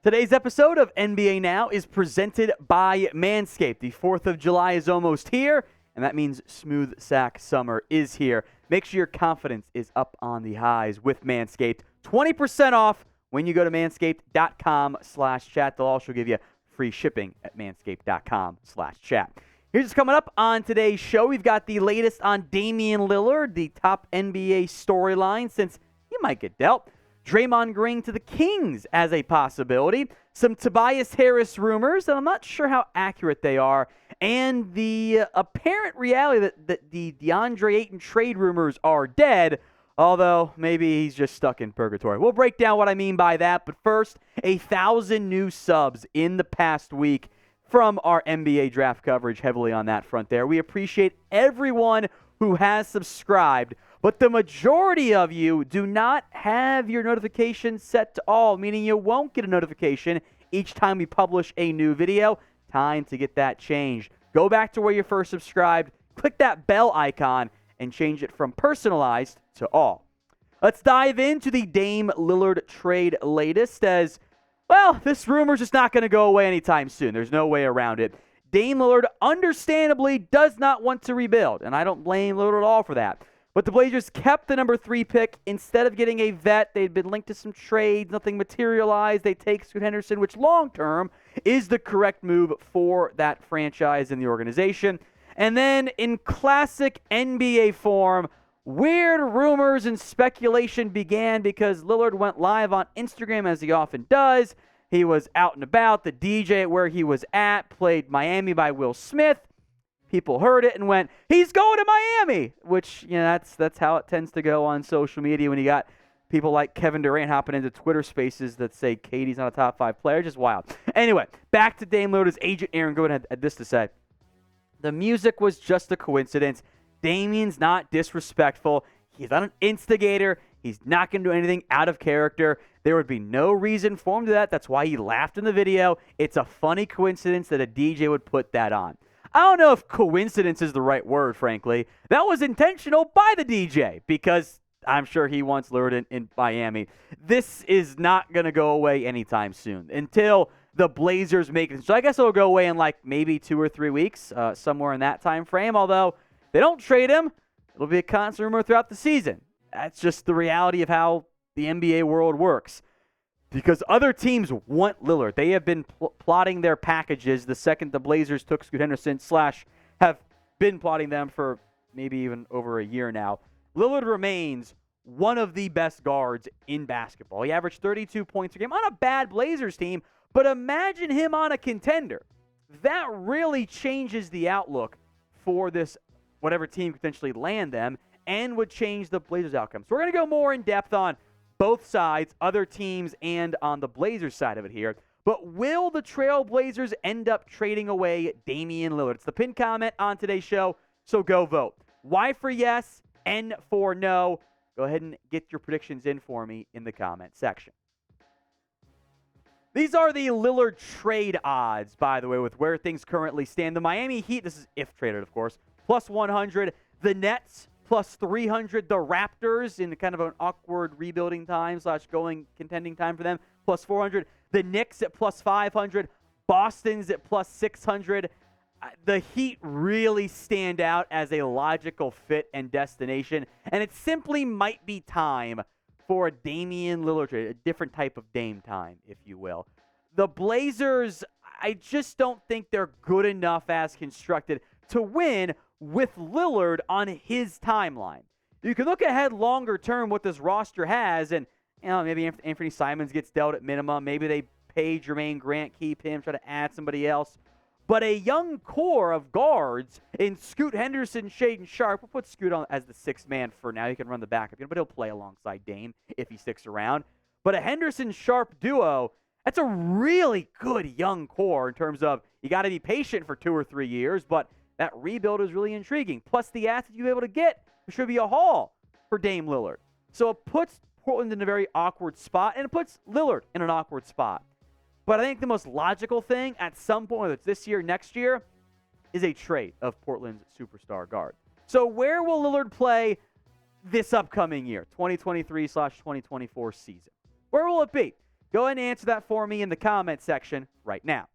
Today's episode of NBA Now is presented by Manscaped. The 4th of July is almost here, and that means smooth sack summer is here. Make sure your confidence is up on the highs with Manscaped. 20% off when you go to manscaped.com/chat. They'll also give you free shipping at manscaped.com/chat. Here's what's coming up on today's show. We've got the latest on Damian Lillard, the top NBA storyline since he might get dealt. Draymond agreeing to the Kings as a possibility. Some Tobias Harris rumors, and I'm not sure how accurate they are. And the apparent reality that the Deandre Ayton trade rumors are dead, although maybe he's just stuck in purgatory. We'll break down what I mean by that. But first, 1,000 new subs in the past week from our NBA draft coverage, heavily on that front there. We appreciate everyone who has subscribed. But the majority of you do not have your notifications set to all, meaning you won't get a notification each time we publish a new video. Time to get that changed. Go back to where you first subscribed, click that bell icon, and change it from personalized to all. Let's dive into the Dame Lillard trade latest as, well, this rumor's just not going to go away anytime soon. There's no way around it. Dame Lillard understandably does not want to rebuild, and I don't blame Lillard at all for that. But the Blazers kept the number 3 pick. Instead of getting a vet, they'd been linked to some trades. Nothing materialized. They take Scoot Henderson, which long-term is the correct move for that franchise and the organization. And then in classic NBA form, weird rumors and speculation began because Lillard went live on Instagram, as he often does. He was out and about. The DJ at where he was at played Miami by Will Smith. People heard it and went, he's going to Miami, which, that's how it tends to go on social media when you got people like Kevin Durant hopping into Twitter spaces that say KD's not a top 5 player. Just wild. Anyway, back to Dame Lillard's agent, Aaron Gordon, had this to say. The music was just a coincidence. Damian's not disrespectful. He's not an instigator. He's not going to do anything out of character. There would be no reason for him to do that. That's why he laughed in the video. It's a funny coincidence that a DJ would put that on. I don't know if coincidence is the right word, frankly. That was intentional by the DJ because I'm sure he wants Lillard in Miami. This is not going to go away anytime soon until the Blazers make it. So I guess it'll go away in like maybe 2 or 3 weeks, somewhere in that time frame. Although they don't trade him, it'll be a constant rumor throughout the season. That's just the reality of how the NBA world works. Because other teams want Lillard. They have been plotting their packages the second the Blazers took Scoot Henderson / have been plotting them for maybe even over a year now. Lillard remains one of the best guards in basketball. He averaged 32 points a game on a bad Blazers team, but imagine him on a contender. That really changes the outlook for this, whatever team could potentially land them, and would change the Blazers' outcome. So we're going to go more in depth on both sides, other teams, and on the Blazers side of it here. But will the Trail Blazers end up trading away Damian Lillard? It's the pinned comment on today's show, so go vote. Y for yes, N for no. Go ahead and get your predictions in for me in the comment section. These are the Lillard trade odds, by the way, with where things currently stand. The Miami Heat, this is if traded, of course, plus 100. The Nets, plus 300. The Raptors, in kind of an awkward rebuilding time / going contending time for them, plus 400. The Knicks at plus 500. Boston's at plus 600. The Heat really stand out as a logical fit and destination, and it simply might be time for a Damian Lillard trade, a different type of Dame time, if you will. The Blazers, I just don't think they're good enough as constructed to win with Lillard on his timeline. You can look ahead longer term what this roster has, and maybe Anthony Simons gets dealt at minimum. Maybe they pay Jermaine Grant, keep him, try to add somebody else. But a young core of guards in Scoot Henderson, Shaedon Sharpe, we'll put Scoot on as the 6th man for now. He can run the backup, but he'll play alongside Dame if he sticks around. But a Henderson-Sharpe duo, that's a really good young core in terms of you got to be patient for 2 or 3 years, but that rebuild is really intriguing. Plus, the assets you'll be able to get should be a haul for Dame Lillard. So it puts Portland in a very awkward spot, and it puts Lillard in an awkward spot. But I think the most logical thing at some point, whether it's this year, next year, is a trade of Portland's superstar guard. So where will Lillard play this upcoming year, 2023/2024 season? Where will it be? Go ahead and answer that for me in the comment section right now.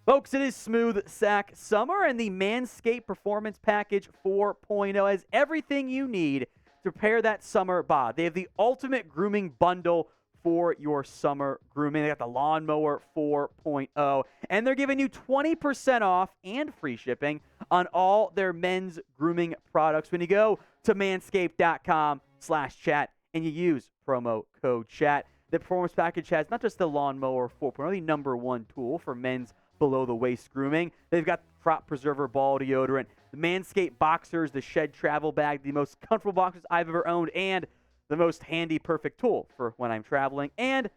Folks, it is Smooth Sack Summer, and the Manscaped Performance Package 4.0 has everything you need to prepare that summer bod. They have the ultimate grooming bundle for your summer grooming. They got the Lawnmower 4.0, and they're giving you 20% off and free shipping on all their men's grooming products when you go to manscaped.com/chat and you use promo code chat. The Performance Package has not just the Lawnmower 4.0, the number one tool for men's below-the-waist grooming. They've got Crop Preserver Ball Deodorant, the Manscaped Boxers, the Shed Travel Bag, the most comfortable boxers I've ever owned, and the most handy, perfect tool for when I'm traveling, and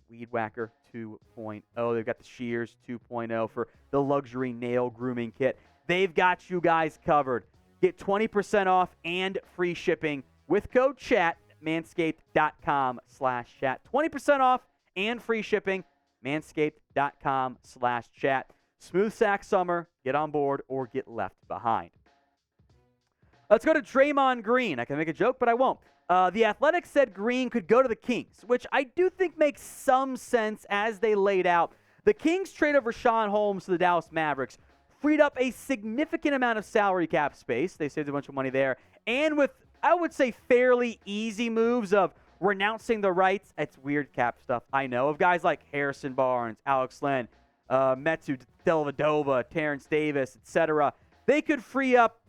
Weed Whacker 2.0. They've got the Shears 2.0 for the luxury nail grooming kit. They've got you guys covered. Get 20% off and free shipping with code CHAT at manscaped.com/chat. 20% off and free shipping, manscaped.com/chat. Smooth Sack Summer. Get on board or get left behind. Let's go to Draymond Green. I can make a joke, but I won't. The Athletic said Green could go to the Kings, which I do think makes some sense as they laid out. The Kings trade of Rashawn Holmes to the Dallas Mavericks freed up a significant amount of salary cap space. They saved a bunch of money there. And with, I would say, fairly easy moves of renouncing the rights, it's weird cap stuff, I know, of guys like Harrison Barnes, Alex Len, Metsu Dellavedova, Terrence Davis, etc. They could free up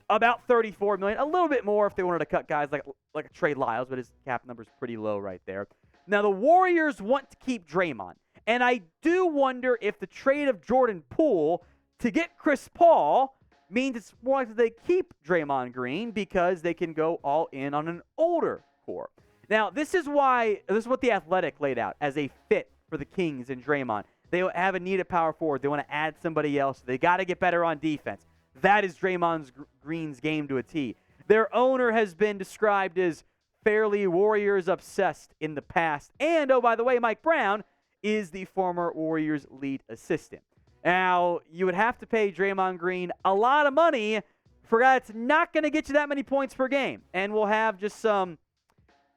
about $34 million, a little bit more if they wanted to cut guys like a Trey Lyles, but his cap number's pretty low right there. Now, the Warriors want to keep Draymond, and I do wonder if the trade of Jordan Poole to get Chris Paul means it's more likely they keep Draymond Green because they can go all in on an older core. Now, this is what the Athletic laid out as a fit for the Kings and Draymond. They have a need at power forward. They want to add somebody else. They got to get better on defense. That is Draymond Green's game to a T. Their owner has been described as fairly Warriors obsessed in the past. And, oh, by the way, Mike Brown is the former Warriors lead assistant. Now, you would have to pay Draymond Green a lot of money for a guy that's not going to get you that many points per game. And we'll have just some,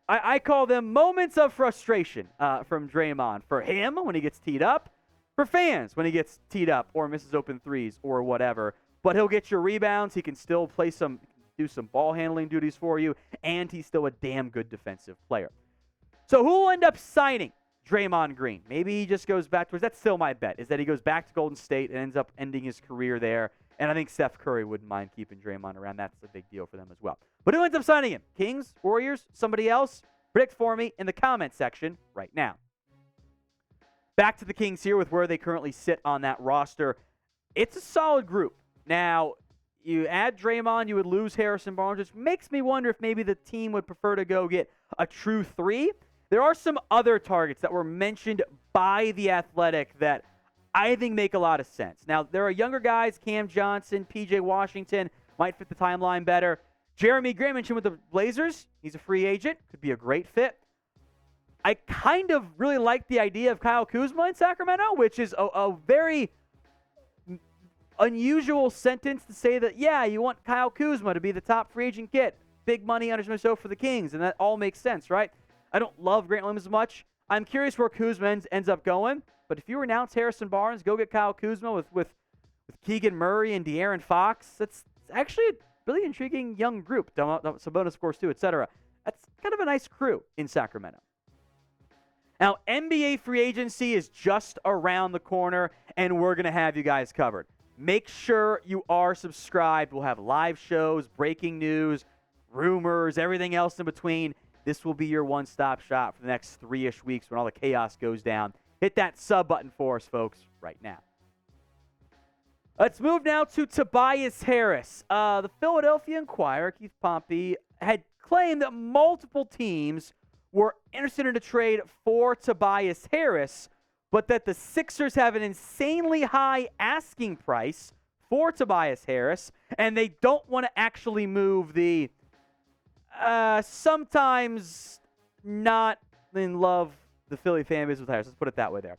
I call them moments of frustration from Draymond. For him, when he gets teed up. For fans, when he gets teed up or misses open threes or whatever. But he'll get your rebounds. He can still do some ball handling duties for you, and he's still a damn good defensive player. So who will end up signing Draymond Green? Maybe he just goes back towards, that's still my bet, is that he goes back to Golden State and ends up ending his career there. And I think Steph Curry wouldn't mind keeping Draymond around. That's a big deal for them as well. But who ends up signing him? Kings, Warriors, somebody else? Predict for me in the comment section right now. Back to the Kings here with where they currently sit on that roster. It's a solid group. Now, you add Draymond, you would lose Harrison Barnes, which makes me wonder if maybe the team would prefer to go get a true three. There are some other targets that were mentioned by The Athletic that I think make a lot of sense. Now, there are younger guys, Cam Johnson, P.J. Washington, might fit the timeline better. Jeremy Grant mentioned with the Blazers, he's a free agent, could be a great fit. I kind of really like the idea of Kyle Kuzma in Sacramento, which is a very unusual sentence to say that, yeah, you want Kyle Kuzma to be the top free agent get. Big money under show for the Kings, and that all makes sense, right? I don't love Grant Williams as much. I'm curious where Kuzma ends up going, but if you renounce Harrison Barnes, go get Kyle Kuzma with Keegan Murray and De'Aaron Fox. That's actually a really intriguing young group. Sabonis, of course, too, etc. That's kind of a nice crew in Sacramento. Now, NBA free agency is just around the corner, and we're going to have you guys covered. Make sure you are subscribed. We'll have live shows, breaking news, rumors, everything else in between. This will be your one-stop shop for the next 3-ish weeks when all the chaos goes down. Hit that sub button for us, folks, right now. Let's move now to Tobias Harris. The Philadelphia Inquirer, Keith Pompey, had claimed that multiple teams were interested in a trade for Tobias Harris, but that the Sixers have an insanely high asking price for Tobias Harris, and they don't want to actually move the sometimes not in love the Philly fan base with Harris. Let's put it that way there.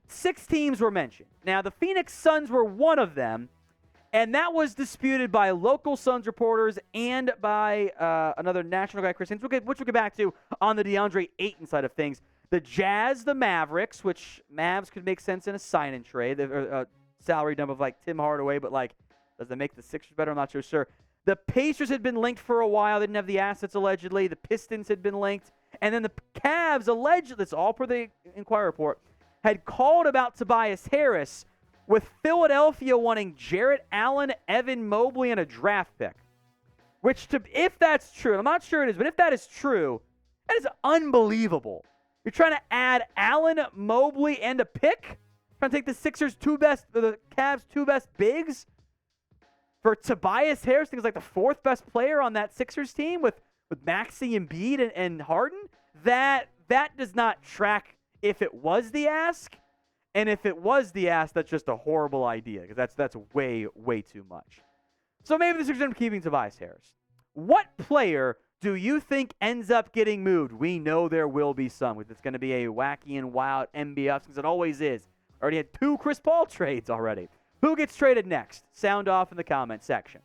6 teams were mentioned. Now, the Phoenix Suns were one of them, and that was disputed by local Suns reporters and by another national guy, Chris Haynes, which we'll get back to on the DeAndre Ayton side of things. The Jazz, the Mavericks, which Mavs could make sense in a sign-and trade. A salary dump of like Tim Hardaway, but like, does that make the Sixers better? I'm not so sure. The Pacers had been linked for a while. They didn't have the assets allegedly. The Pistons had been linked. And then the Cavs allegedly, it's all per the Inquirer report, had called about Tobias Harris, with Philadelphia wanting Jarrett Allen, Evan Mobley, and a draft pick. Which, if that's true, and I'm not sure it is, but if that is true, that is unbelievable. You're trying to add Allen, Mobley, and a pick? Trying to take the Cavs' two best bigs for Tobias Harris. I think it's like the fourth best player on that Sixers team with Maxey, Embiid, and Harden. That does not track if it was the ask. And if it was the ask, that's just a horrible idea because that's way, way too much. So maybe the Sixers end up keeping Tobias Harris. What player do you think ends up getting moved? We know there will be some. It's going to be a wacky and wild NBA because it always is. Already had 2 Chris Paul trades already. Who gets traded next? Sound off in the comment section.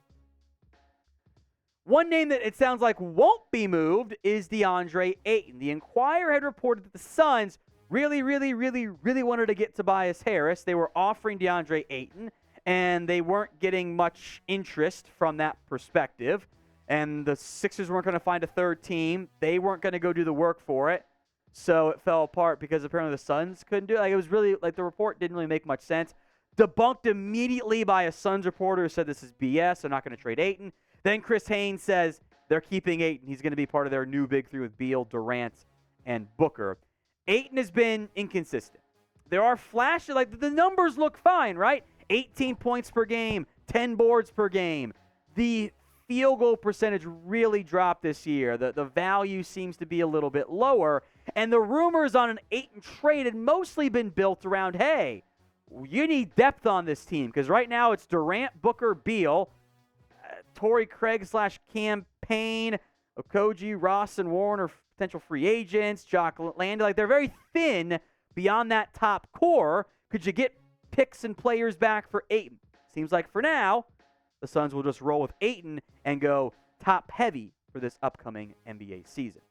One name that it sounds like won't be moved is DeAndre Ayton. The Inquirer had reported that the Suns really wanted to get Tobias Harris. They were offering DeAndre Ayton, and they weren't getting much interest from that perspective. And the Sixers weren't going to find a third team. They weren't going to go do the work for it. So it fell apart because apparently the Suns couldn't do it. Like, it was really, like, the report didn't really make much sense. Debunked immediately by a Suns reporter who said this is BS. They're not going to trade Ayton. Then Chris Haynes says they're keeping Ayton. He's going to be part of their new big three with Beal, Durant, and Booker. Ayton has been inconsistent. There are flashes, like the numbers look fine, right? 18 points per game, 10 boards per game. The field goal percentage really dropped this year. The value seems to be a little bit lower. And the rumors on an Ayton trade had mostly been built around, hey, you need depth on this team. Because right now it's Durant, Booker, Beal, Torrey Craig / Campaign, Okogie, Ross, and Warren are potential free agents. Jock Landry, like they're very thin beyond that top core. Could you get picks and players back for Ayton? Seems like for now, the Suns will just roll with Ayton and go top heavy for this upcoming NBA season.